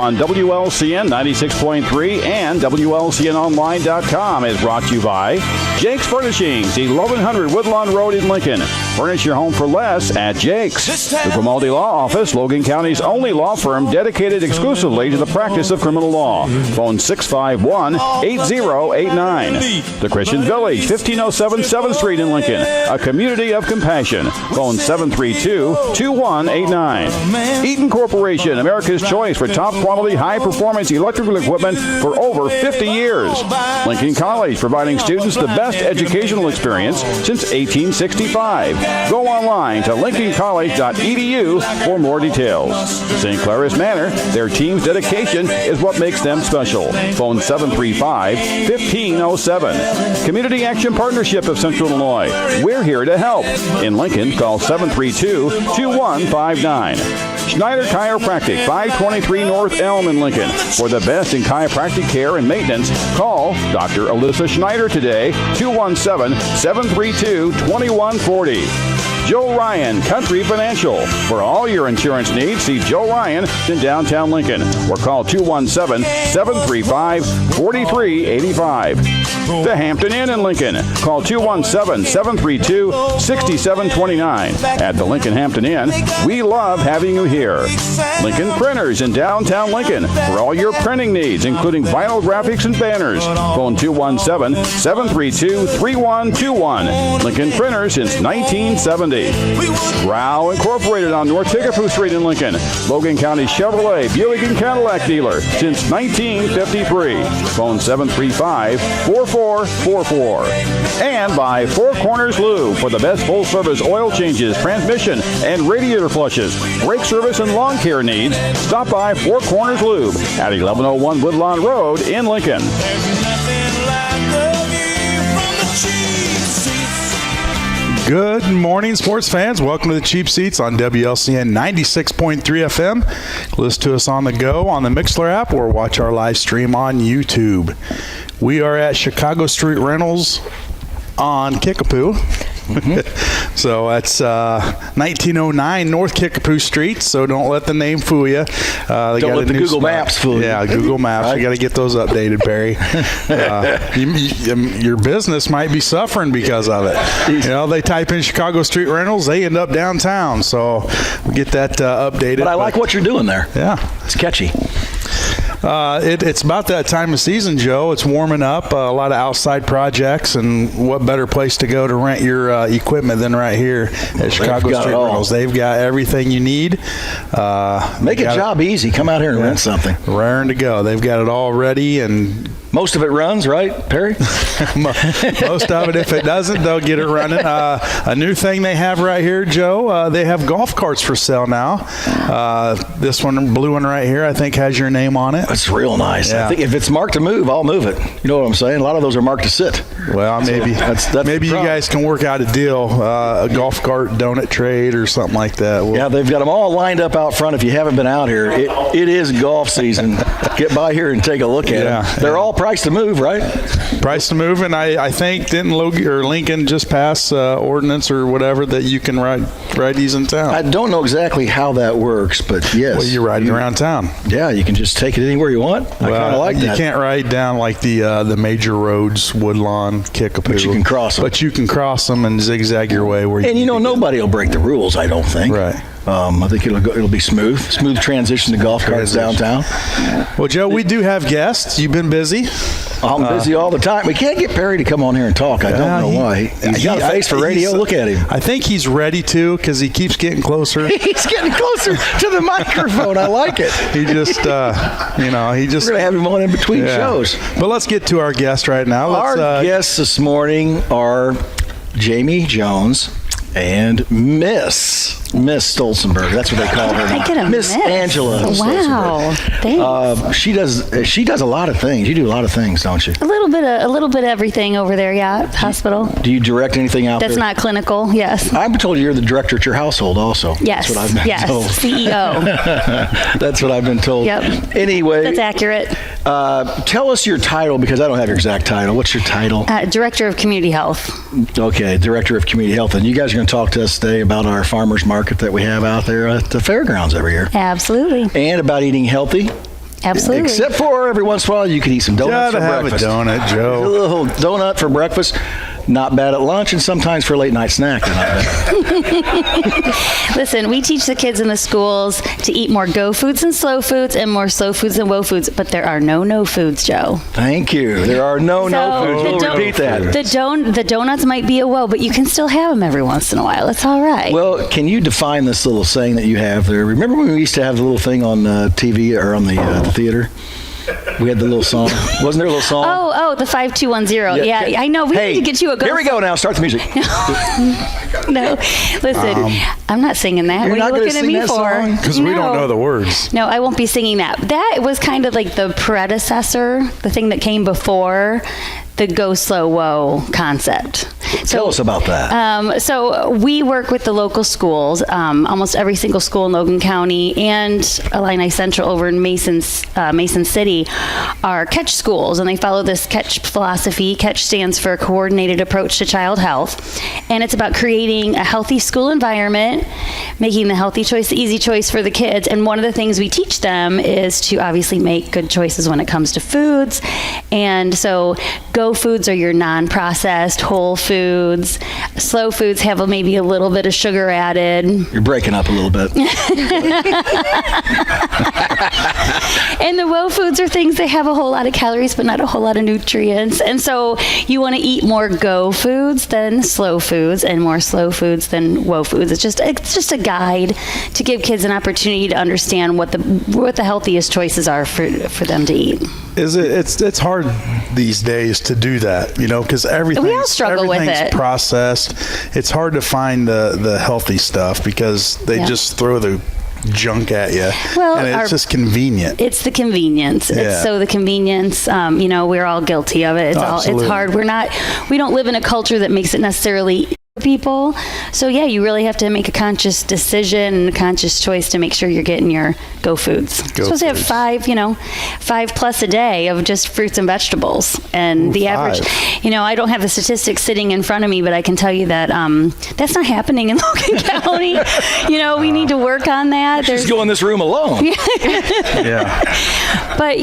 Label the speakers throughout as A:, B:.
A: on WLCN 96.3 and WLCNonline.com is brought to you by Jake's Furnishings, 1100 Woodlawn Road in Lincoln. Furnish your home for less at Jake's. The Grimaldi Law Office, Logan County's only law firm dedicated exclusively to the practice of criminal law. Phone 651-8089. The Christian Village, 1507 7th Street in Lincoln, a community of compassion. Phone 732-2189. Eaton Corporation, America's choice for top quality, high performance electrical equipment for over 50 years. Lincoln College, providing students the best educational experience since 1865. Go online to lincolncollege.edu for more details. St. Claris Manor, their team's dedication is what makes them special. Phone 735-1507. Community Action Partnership of Central Illinois. We're here to help. In Lincoln, call 732-2159. Schneider Chiropractic, 523 North Elm in Lincoln. For the best in chiropractic care and maintenance, call Dr. Alyssa Schneider today, 217-732-2140. Joe Ryan, Country Financial. For all your insurance needs, see Joe Ryan in downtown Lincoln or call 217-735-4385. The Hampton Inn in Lincoln. Call 217-732-6729. At the Lincoln Hampton Inn, we love having you here. Lincoln Printers in downtown Lincoln. For all your printing needs, including vinyl graphics and banners. Phone 217-732-3121. Lincoln Printers since 1970. Grau Incorporated on North Kickapoo Street in Lincoln. Logan County Chevrolet, Buick and Cadillac dealer since 1953. Phone 735-4444. And by Four Corners Lube for the best full-service oil changes, transmission, and radiator flushes, brake service, and lawn care needs. Stop by Four Corners Lube at 1101 Woodlawn Road in Lincoln.
B: Good morning, sports fans. Welcome to the Cheap Seats on WLCN 96.3 FM. Listen to us on the go on the Mixler app or watch our live stream on YouTube. We are at Chicago Street Rentals on Kickapoo. Mm-hmm. So that's 1909 North Kickapoo Street, so don't let the name fool you.
C: Don't let the Google Maps fool you.
B: Yeah, Google Maps. Right. You got to get those updated, Barry. Your business might be suffering because of it. You know, they type in Chicago Street Rentals, they end up downtown, so we'll get that updated.
C: But I like what you're doing there.
B: Yeah.
C: It's catchy.
B: It's about that time of season, Joe. It's warming up, a lot of outside projects, and what better place to go to rent your equipment than right here at Chicago Street Rentals. They've got everything you need.
C: Make a job easy. Come out here and rent something.
B: Raring to go. They've got it all ready, and
C: most of it runs, right, Perry?
B: Most of it. If it doesn't, they'll get it running. A new thing they have right here, Joe, they have golf carts for sale now. This one, blue one right here, I think has your name on it.
C: It's real nice. Yeah. I think if it's marked to move, I'll move it. You know what I'm saying? A lot of those are marked to sit.
B: Well, maybe maybe you guys can work out a deal, a golf cart donut trade or something like that.
C: Yeah, they've got them all lined up out front. If you haven't been out here, it is golf season. Get by here and take a look at them. They're all priced to move, right?
B: Price to move, and I think didn't Logan or Lincoln just pass ordinance or whatever that you can ride these in town?
C: I don't know exactly how that works, but yes.
B: Well, you're riding around town.
C: Yeah, you can just take it anywhere you want. I kind of like that.
B: You can't ride down like the major roads, Woodlawn, Kickapoo.
C: But you can cross them.
B: But you can cross them and zigzag your way where you.
C: And nobody will break the rules, I don't think.
B: Right.
C: I think it'll be smooth transition to golf carts downtown.
B: Well, Joe, we do have guests. You've been busy.
C: I'm busy all the time. We can't get Perry to come on here and talk. I don't know why. He's got a face for radio. Look at him.
B: I think he's ready to because he keeps getting closer.
C: He's getting closer to the microphone. I like it.
B: He just, We're going
C: to have him on in between shows.
B: But let's get to our guest right now.
C: Our guests this morning are Jamie Jones and Miss Stoltzenburg. That's what they call her.
D: I get a
C: Miss Angela
D: Wow,
C: thanks. She does a lot of things. You do a lot of things, don't you?
D: A little bit of everything over there, yeah. Hospital.
C: Do you direct anything out
D: That's
C: there?
D: not clinical, yes.
C: I'm told you're the director at your household also.
D: Yes.
C: That's what I've been told.
D: CEO.
C: That's what I've been told.
D: Yep.
C: Anyway.
D: That's accurate.
C: Tell us your title because I don't have your exact title. What's your title?
D: Director of Community Health.
C: Okay, Director of Community Health. And you guys are going to talk to us today about our farmers market that we have out there at the fairgrounds every year.
D: Absolutely.
C: And about eating healthy.
D: Absolutely.
C: Except for every once in a while, you can eat some donuts
B: Gotta
C: for
B: have
C: breakfast.
B: a donut,
C: A
B: Joe.
C: little donut for breakfast. Not bad at lunch, and sometimes for a late night snack. They're not bad.
D: Listen, we teach the kids in the schools to eat more go foods and slow foods and more slow foods and woe foods, but there are no foods, Joe.
C: Thank you. There are no foods. We'll repeat that.
D: The donuts might be a woe, but you can still have them every once in a while. It's all right.
C: Well, can you define this little saying that you have there? Remember when we used to have the little thing on TV or on the theater? We had the little song. Wasn't there a little song?
D: Oh, the 5210. Yeah, I know. We need to get you a go.
C: Here we go now. Start the music.
D: No, listen, I'm not singing that.
C: You're
D: What are
C: not
D: you
C: gonna
D: looking at
C: sing
D: me
C: that
D: for?
C: song?
B: Because we don't know the words.
D: No, I won't be singing that. That was kind of like the predecessor, the thing that came before the go slow woe concept.
C: Tell us about that.
D: So we work with the local schools, almost every single school in Logan County and Illini Central over in Mason City are catch schools, and they follow this catch philosophy. Catch stands for Coordinated Approach to Child Health, and it's about creating a healthy school environment, making the healthy choice the easy choice for the kids. And one of the things we teach them is to obviously make good choices when it comes to foods. And so go foods are your non-processed whole foods. Slow foods have maybe a little bit of sugar added.
C: You're breaking up a little bit.
D: And the woe foods are things that have a whole lot of calories but not a whole lot of nutrients. And so you want to eat more go foods than slow foods and more slow foods than woe foods. It's just a guide to give kids an opportunity to understand what the healthiest choices are for them to eat.
B: It's hard these days to do that, because everything's processed. It's hard to find the healthy stuff because they just throw the junk at you.
D: Well,
B: and it's just convenient.
D: It's the convenience.
B: Yeah.
D: It's so the convenience. We're all guilty of it. It's hard. We don't live in a culture that makes it necessarily people. So yeah, you really have to make a conscious decision and a conscious choice to make sure you're getting your go foods. You're supposed to have 5 plus a day of just fruits and vegetables. And the average, I don't have the statistics sitting in front of me, but I can tell you that that's not happening in Logan County. We need to work on that.
C: Just go in this room alone.
B: Yeah.
D: But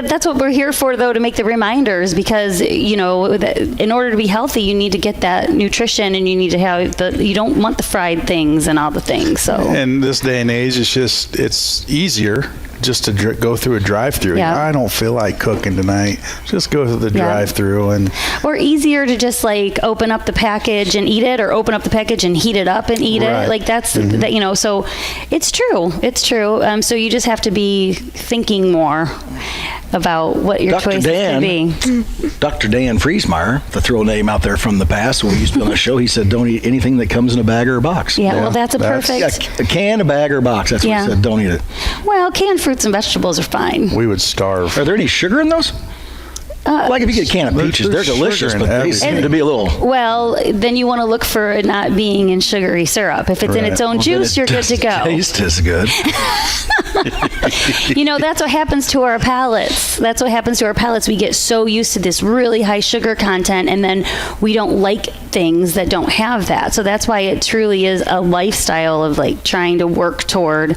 D: that's what we're here for, though, to make the reminders, because in order to be healthy, you need to get that nutrition, and you need to have you don't want the fried things and all the things. So
B: in this day and age, it's easier just to go through a drive-through.
D: Yeah.
B: I don't feel like cooking tonight. Just go to the drive-through
D: or easier to just open up the package and eat it, or open up the package and heat it up and eat it. Like that's that, so it's true. So you just have to be thinking more about what your choices could be.
C: Dr. Dan Friesmeyer, to throw a name out there from the past when we used to be on the show, he said, don't eat anything that comes in a bag or a box.
D: Yeah, well, that's perfect.
C: A can, a bag, or a box. That's what he said. Don't eat it.
D: Well, canned fruits and vegetables are fine.
B: We would starve.
C: Are there any sugar in those? Like if you get a can of peaches, they're delicious, but they seem to be a little...
D: Well, then you want to look for it not being in sugary syrup. If it's in its own juice, you're good to go.
C: Taste is good.
D: That's what happens to our palates. We get so used to this really high sugar content, and then we don't like things that don't have that. So that's why it truly is a lifestyle of trying to work toward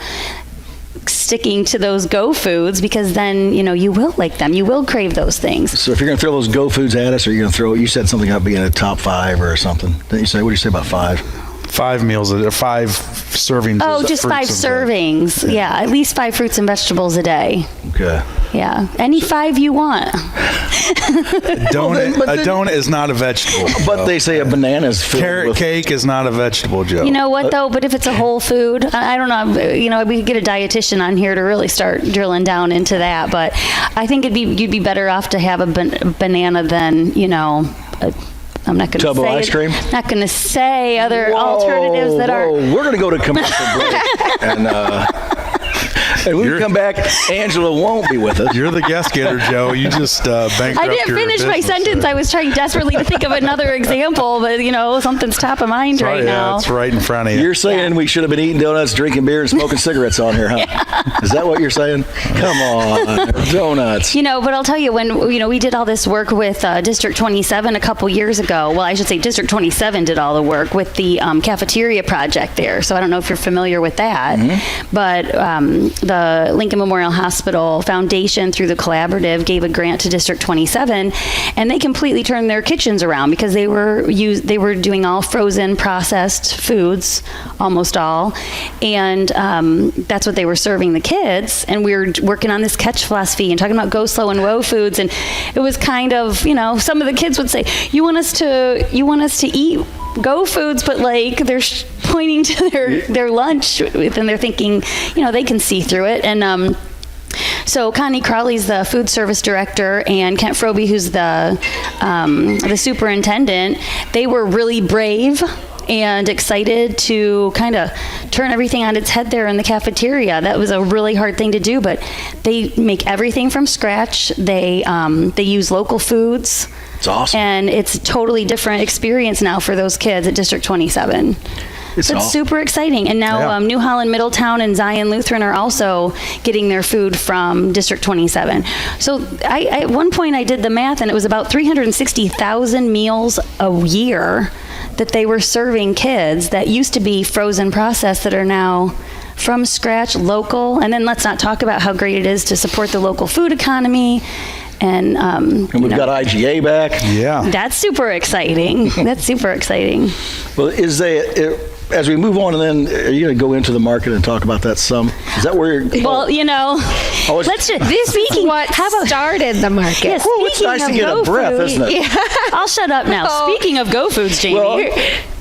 D: sticking to those go foods, because then you will like them, you will crave those things.
C: So if you're going to throw those go foods at us, or you're going to throw, you said something about being a top 5 or something, didn't you say? What do you say about 5?
B: 5 meals, 5 servings.
D: Oh, just 5 servings. Yeah, at least 5 fruits and vegetables a day.
C: Okay.
D: Yeah, any 5 you want.
B: A donut is not a vegetable.
C: But they say a banana is filled
B: carrot cake is not a vegetable, Joe.
D: You know what, though? But if it's a whole food, I don't know. We could get a dietitian on here to really start drilling down into that. But I think you'd be better off to have a banana than I'm not going to say.
C: Tub of ice cream?
D: Not going to say other alternatives that are.
C: We're going to go to commercial break, and when we come back, Angela won't be with us.
B: You're the guest getter, Joe. You just bankrupt
D: I didn't finish my sentence. I was trying desperately to think of another example, but something's top of mind right now.
B: Yeah, it's right in front of you.
C: You're saying we should have been eating donuts, drinking beer, and smoking cigarettes on here, huh? Yeah. Is that what you're saying? Come on, donuts.
D: But I'll tell you, when we did all this work with District 27 a couple years ago. Well, I should say District 27 did all the work with the cafeteria project there. So I don't know if you're familiar with that, but the Lincoln Memorial Hospital Foundation through the collaborative gave a grant to District 27, and they completely turned their kitchens around because they were doing all frozen processed foods, almost all, and that's what they were serving the kids. And we were working on this catch philosophy and talking about go slow and woe foods, and it was kind of, you know, some of the kids would say, you want us to eat go foods, but like they're pointing to their lunch and they're thinking, you know, they can see through it. And so Connie Crowley's the food service director, and Kent Frobe, who's the superintendent, they were really brave and excited to kind of turn everything on its head there in the cafeteria. That was a really hard thing to do, but they make everything from scratch. They use local foods.
C: It's awesome.
D: And it's a totally different experience now for those kids at District 27. It's awesome. Super exciting. And now New Holland, Middletown, and Zion Lutheran are also getting their food from District 27. So at one point I did the math, and it was about 360,000 meals a year that they were serving kids that used to be frozen processed that are now from scratch, local. And then let's not talk about how great it is to support the local food economy. And
C: we've got IGA back.
B: Yeah.
D: That's super exciting. That's super exciting.
C: Well, as we move on, and then are you going to go into the market and talk about that some? Is that where you're...
D: Well, you know, let's just...
E: This is what started the market.
D: Yeah,
C: Whoa, it's nice to get a breath, isn't it?
D: Yeah. I'll shut up now. Speaking of Go Foods, Jamie.
C: Well,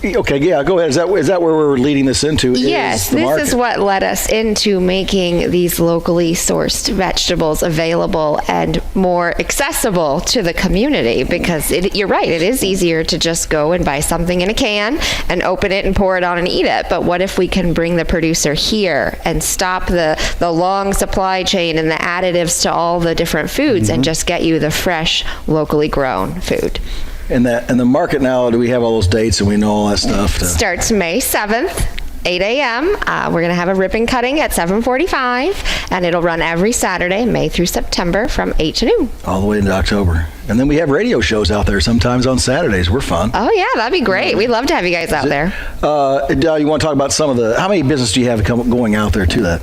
C: okay, yeah, go ahead. Is that where we're leading this into?
E: Yes, this is what led us into making these locally sourced vegetables available and more accessible to the community, because you're right, it is easier to just go and buy something in a can and open it and pour it on and eat it. But what if we can bring the producer here and stop the long supply chain and the additives to all the different foods and just get you the fresh, locally grown food?
C: And the market now, do we have all those dates and we know all that stuff?
E: Starts May 7th. 8 a.m. We're going to have a ribbon cutting at 7:45, and it'll run every Saturday, May through September, from 8 to noon.
C: All the way into October. And then we have radio shows out there sometimes on Saturdays. We're fun.
E: Oh, yeah, that'd be great. We'd love to have you guys out there.
C: You want to talk about how many businesses do you have going out there to that?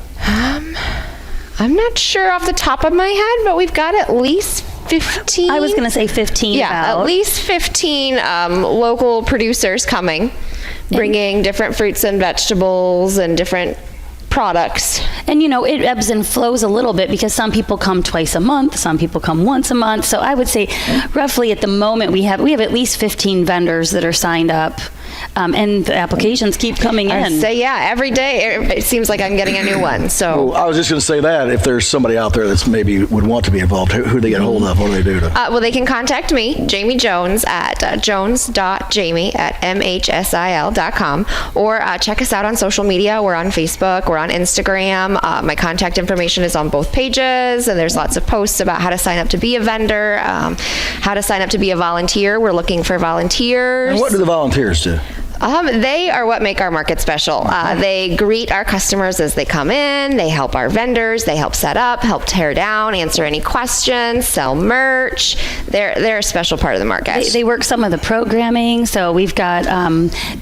E: I'm not sure off the top of my head, but we've got at least 15.
D: I was going to say 15.
E: Yeah, at least 15 local producers coming, bringing different fruits and vegetables and different products.
D: And you know, it ebbs and flows a little bit because some people come twice a month, some people come once a month. So I would say roughly at the moment we have at least 15 vendors that are signed up. And the applications keep coming in.
E: I say, yeah, every day it seems like I'm getting a new one. So
C: well, I was just going to say that if there's somebody out there that's maybe would want to be involved, who do they get a hold of? What do they do?
E: Well, they can contact me, Jamie Jones, at jones.jamie@mhsil.com, or check us out on social media. We're on Facebook, we're on Instagram. My contact information is on both pages, and there's lots of posts about how to sign up to be a vendor, how to sign up to be a volunteer. We're looking for volunteers.
C: And what do the volunteers do?
E: They are what make our market special. They greet our customers as they come in. They help our vendors. They help set up, help tear down, answer any questions, sell merch. They're a special part of the market.
D: They work some of the programming. So we've got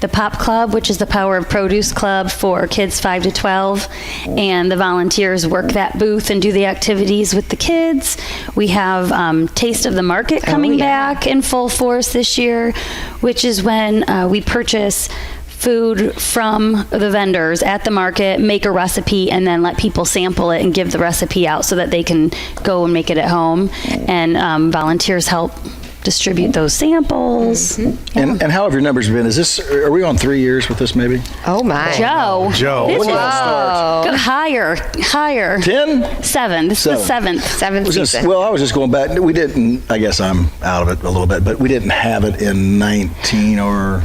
D: the Pop Club, which is the Power of Produce Club for kids 5 to 12. And the volunteers work that booth and do the activities with the kids. We have Taste of the Market coming back in full force this year, which is when we purchase food from the vendors at the market, make a recipe, and then let people sample it and give the recipe out so that they can go and make it at home. And volunteers help distribute those samples.
E: Mm-hmm.
C: And how have your numbers been? Are we on 3 years with this maybe?
E: Oh my.
B: Joe.
D: This
C: When did it start?
D: higher.
C: 10?
D: 7. This is the seventh
E: season.
C: Well, I was just going back. We didn't, I guess I'm out of it a little bit, but we didn't have it in 19 or...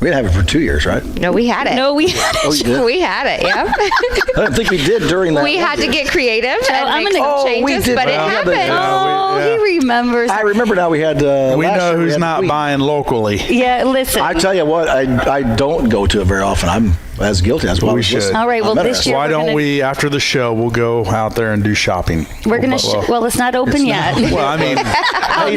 C: We didn't have it for 2 years, right?
E: No, we had it.
D: No, we had it.
C: Oh, you did?
E: We had it, yeah.
C: I didn't think we did during that.
E: We had to get creative and make some
C: we
E: changes,
C: did.
E: but it
C: Yeah,
E: happened.
D: He remembers.
C: I remember now we had...
B: We
C: last
B: know
C: year
B: who's not buying locally.
D: Yeah, listen.
C: I tell you what, I don't go to it very often. as guilty as well.
B: We should.
D: All right, well, this year
B: Why
D: we're
B: don't
D: gonna-
B: we, after the show, we'll go out there and do shopping?
D: We're going to, well, it's not open yet.
B: Well, I mean,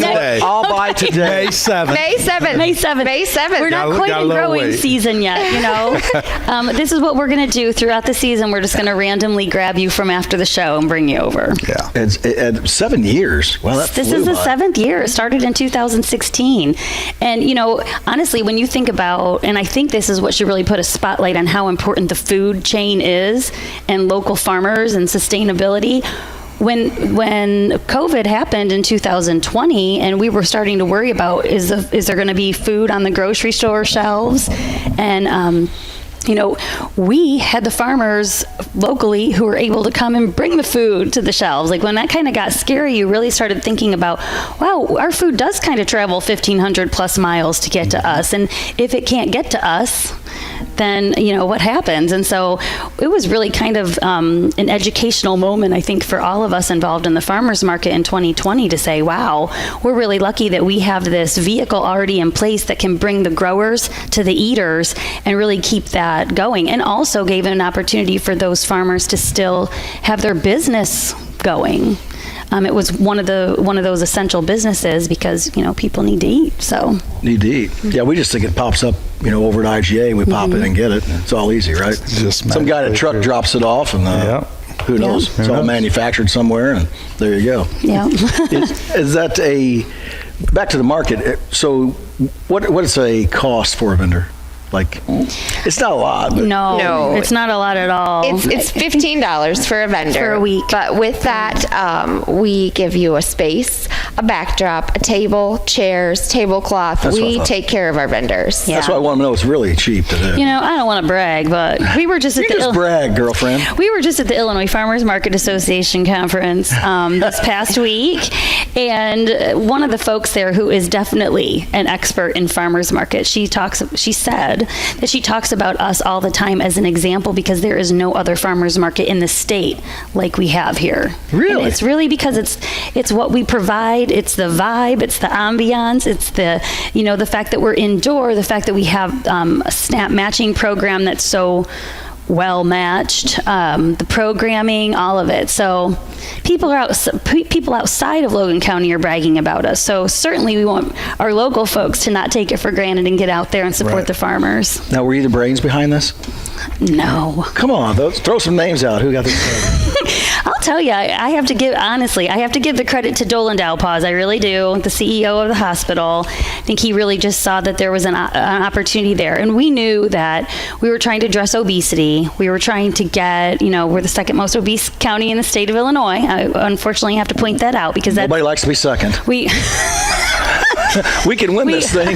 B: today.
C: I'll buy today.
B: May 7th.
E: May 7th.
D: May 7th.
E: May 7th.
D: We're not quite
B: got a
D: in
B: little
D: growing
B: wait.
D: season yet, you know. This is what we're going to do throughout the season. We're just going to randomly grab you from after the show and bring you over.
B: Yeah.
C: It's 7 years. Well, that
D: This
C: flew
D: is the
C: by.
D: 7th year. It started in 2016. And, you know, honestly, when you think about, and I think this is what should really put a spotlight on how important the food chain is and local farmers and sustainability. When COVID happened in 2020 and we were starting to worry about is there going to be food on the grocery store shelves, and you know, we had the farmers locally who were able to come and bring the food to the shelves. Like when that kind of got scary, you really started thinking about, wow, our food does kind of travel 1,500 plus miles to get to us. And if it can't get to us, then, you know, what happens? And so it was really kind of an educational moment, I think, for all of us involved in the farmers market in 2020 to say, wow, we're really lucky that we have this vehicle already in place that can bring the growers to the eaters and really keep that going, and also gave an opportunity for those farmers to still have their business going. It was one of those essential businesses because, you know, people need to eat. So
C: Need to eat. Yeah, we just think it pops up, you know, over at IGA. We pop it and get it. It's all easy, right?
B: Just
C: some guy in a truck
B: magically.
C: drops it off, and who knows?
D: Yeah.
C: It's all manufactured somewhere, and there you go.
D: yeah.
C: Is that back to the market? So, what is a cost for a vendor? Like, it's not a lot. But
E: No.
D: It's not a lot at all.
E: It's $15 for a vendor.
D: For a week.
E: But with that, we give you a space, a backdrop, a table, chairs, tablecloth.
C: That's what I
E: We
C: thought.
E: take care of our vendors.
D: Yeah.
C: That's why I want to know it's really cheap to do.
D: You know, I don't want to brag, but we were just at
C: You
D: the
C: just brag, girlfriend.
D: We were just at the Illinois Farmers Market Association conference this past week, and one of the folks there who is definitely an expert in farmers market, she said that she talks about us all the time as an example because there is no other farmers market in the state like we have here.
C: Really?
D: And it's really because it's what we provide, it's the vibe, it's the ambiance, it's the, you know, the fact that we're indoor, the fact that we have a snap matching program that's so well matched, the programming, all of it. So people outside of Logan County are bragging about us. So certainly we want our local folks to not take it for granted and get out there and support
B: Right.
D: the farmers.
C: Now, were you the brains behind this?
D: No.
C: Come on, throw some names out. Who got this?
D: I'll tell you, I have to give the credit to Dolan Dowpaws. I really do, the CEO of the hospital. I think he really just saw that there was an opportunity there. And we knew that we were trying to address obesity. We were trying to get, you know, we're the second most obese county in the state of Illinois. I unfortunately have to point that out because
C: Nobody likes to be second.
D: we
C: can win this thing.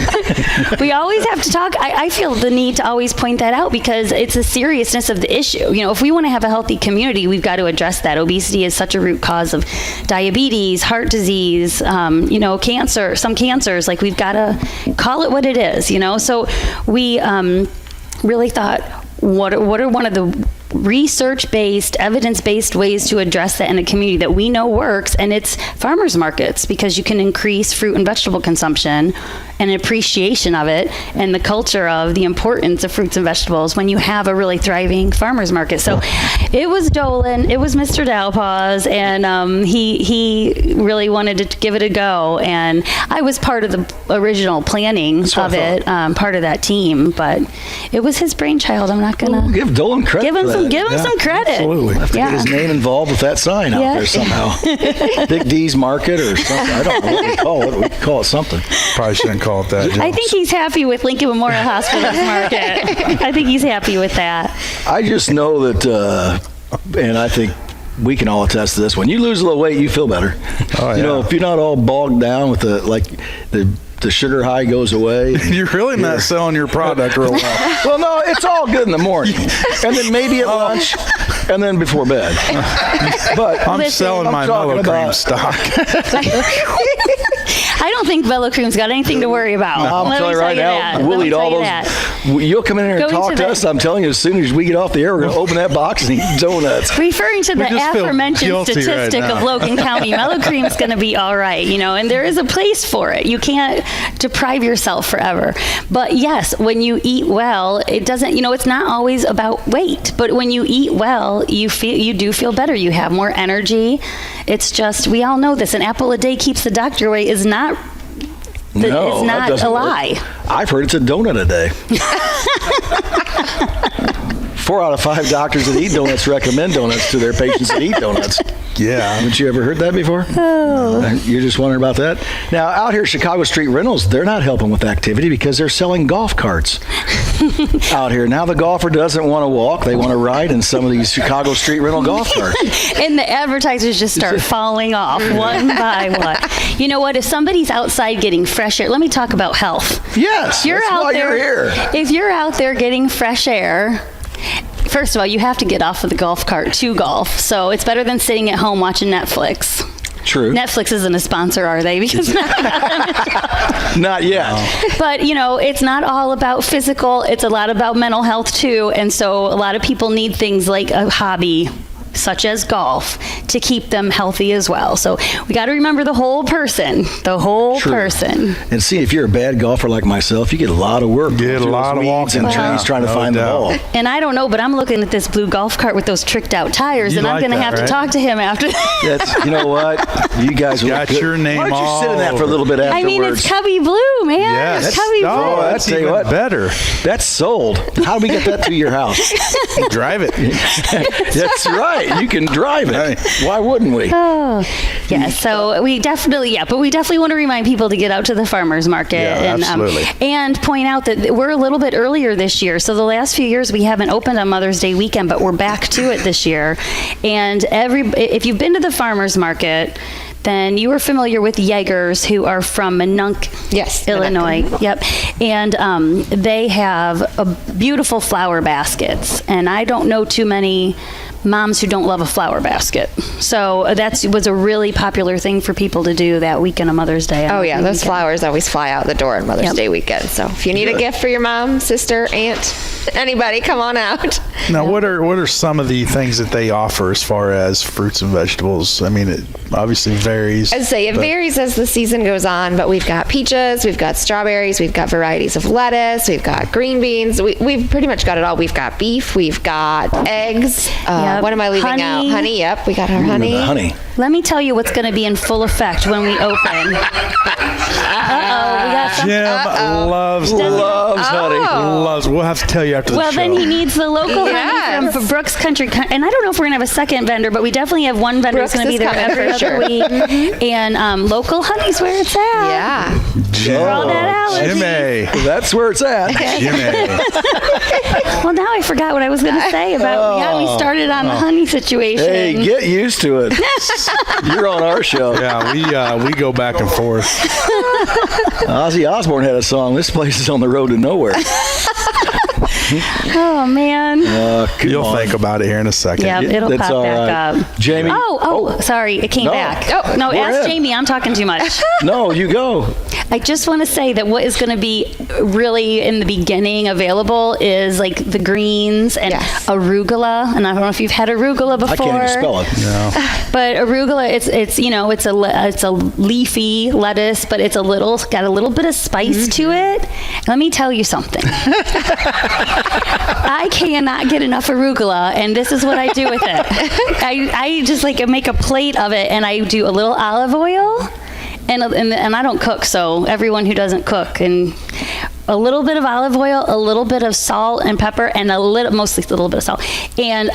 D: we always have to talk. I feel the need to always point that out because it's the seriousness of the issue. You know, if we want to have a healthy community, we've got to address that. Obesity is such a root cause of diabetes, heart disease, you know, cancer, some cancers. Like, we've got to call it what it is, you know? So we really thought, what are one of the research-based, evidence-based ways to address that in a community that we know works, and it's farmers markets, because you can increase fruit and vegetable consumption and appreciation of it and the culture of the importance of fruits and vegetables when you have a really thriving farmers market. So it was Dolan, it was Mr. Dowpaws, and he really wanted to give it a go, and I was part of the original planning of it, part of that team, but it was his brainchild. I'm not gonna
C: Give Dolan credit.
D: give him some credit.
B: Absolutely.
C: Have to get his name involved with that sign out
D: Yeah.
C: there somehow. Big D's Market or something. I don't know what we call it. We could call it something.
B: Probably shouldn't call it that, Jones.
D: I think he's happy with Lincoln Memorial Hospital's market. I think he's happy with that.
C: I just know that, and I think we can all attest to this. When you lose a little weight, you feel better.
B: Oh,
C: You know,
B: yeah.
C: if you're not all bogged down with the sugar high goes away.
B: You're really not selling your product real well.
C: Well, no, it's all good in the morning, and then maybe at lunch, and then before bed. But
B: I'm
D: Listen,
B: selling my
C: I'm talking
B: Mellow Cream
C: about-
B: stock.
D: I don't think Velo Cream's got anything to worry about.
C: I'm telling you right now, we'll eat all those. You'll come in here and talk to us. I'm telling you, as soon as we get off the air, we're going to open that box and eat donuts.
D: Referring to the aforementioned statistic of Logan County, Velo Cream is going to be all right, and there is a place for it. You can't deprive yourself forever. But yes, when you eat well, it doesn't, it's not always about weight, but when you eat well, you do feel better. You have more energy. It's just, we all know this. An apple a day keeps the doctor away is not a lie.
C: I've heard it's a donut a day. 4 out of 5 doctors that eat donuts recommend donuts to their patients that eat donuts.
B: Yeah.
C: Haven't you ever heard that before?
D: Oh.
C: You're just wondering about that? Now, out here at Chicago Street Rentals, they're not helping with activity because they're selling golf carts out here. Now the golfer doesn't want to walk. They want to ride in some of these Chicago Street Rental golf carts.
D: And the advertisers just start falling off one by one. You know what? If somebody's outside getting fresh air, let me talk about health.
C: Yes,
D: you're
C: that's
D: out
C: why
D: there,
C: you're here.
D: If you're out there getting fresh air, first of all, you have to get off of the golf cart to golf. So it's better than sitting at home watching Netflix.
C: True.
D: Netflix isn't a sponsor, are they? Because
C: not yet.
D: But, it's not all about physical. It's a lot about mental health, too. And so a lot of people need things like a hobby, such as golf, to keep them healthy as well. So we got to remember the whole person, person.
C: And see, if you're a bad golfer like myself, you get a lot of work.
B: Get a lot of walking
C: and trees trying to find the ball.
D: And I don't know, but I'm looking at this blue golf cart with those tricked out tires, and I'm going to have to talk to him after.
C: You know what? You guys
B: got your name.
C: Why don't you sit in that for a little bit afterwards?
D: I mean, it's Cubby Blue, man.
B: Yes.
D: It's Cubby Blue.
B: Oh, that's even better.
C: That's sold. How do we get that to your house?
B: Drive it.
C: That's right. You can drive it. Why wouldn't we?
D: Oh, yeah. So we definitely want to remind people to get out to the farmers market and point out that we're a little bit earlier this year. So the last few years we haven't opened on Mother's Day weekend, but we're back to it this year. And if you've been to the farmers market, then you are familiar with Yeagers, who are from Minunk, Illinois. Yep. And they have beautiful flower baskets. And I don't know too many moms who don't love a flower basket. So that was a really popular thing for people to do that weekend of Mother's Day.
E: Oh, yeah. Those flowers always fly out the door on Mother's Day weekend. So if you need a gift for your mom, sister, aunt, anybody, come on out.
B: Now, what are some of the things that they offer as far as fruits and vegetables? I mean, it obviously varies.
E: I'd say it varies as the season goes on, but we've got peaches, we've got strawberries, we've got varieties of lettuce, we've got green beans. We've pretty much got it all. We've got beef, we've got eggs. What am I leaving out? Honey, yep. We got our honey.
C: Honey.
D: Let me tell you what's going to be in full effect when we open. We got some.
B: Jim loves
C: honey.
B: We'll have to tell you after the show.
D: Well, then he needs the local honey from Brooks Country. And I don't know if we're going to have a second vendor, but we definitely have one vendor who's going to be there every other week. Mm-hmm. And local honey's where it's at.
E: Yeah.
D: For all that allergies.
B: Jimmy.
C: That's where it's at.
B: Jimmy.
D: Well, now I forgot what I was going to say about, we started on the honey situation.
C: Hey, get used to it. You're on our show.
B: Yeah, we go back and forth.
C: Ozzy Osbourne had a song, "This Place Is on the Road to Nowhere."
D: Oh, man.
B: You'll think about it here in a second.
D: Yeah, it'll pop back up.
C: Jamie.
D: Sorry. It came back.
E: Oh,
D: no, ask
C: ahead.
D: Jamie. I'm talking too much.
C: No, you go.
D: I just want to say that what is going to be really in the beginning available is like the greens and arugula. And I don't know if you've had arugula before.
C: I can't even spell it. No.
D: But arugula, it's a leafy lettuce, but it's got a little bit of spice to it. Let me tell you something. I cannot get enough arugula, and this is what I do with it. I just make a plate of it, and I do a little olive oil, and I don't cook, so everyone who doesn't cook, and a little bit of olive oil, a little bit of salt and pepper, and mostly a little bit of salt, and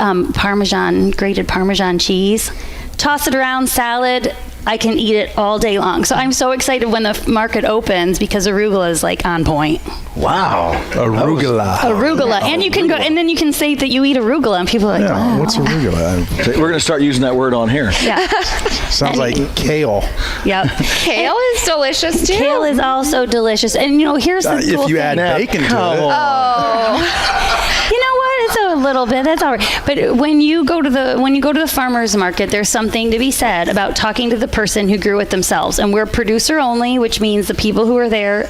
D: grated Parmesan cheese. Toss it around, salad. I can eat it all day long. So I'm so excited when the market opens because arugula is on point.
C: Wow.
B: Arugula.
D: And you can go, and then you can say that you eat arugula, and people are like, wow.
B: What's arugula?
C: We're going to start using that word on here.
D: Yeah.
B: Sounds like kale.
D: Yep.
E: Kale is delicious too.
D: Kale is also delicious. And here's the cool
B: if you
D: thing.
B: add bacon to it.
E: Oh.
D: You know what? It's a little bit. That's all right. But when you go to the farmers market, there's something to be said about talking to the person who grew it themselves. And we're producer only, which means the people who are there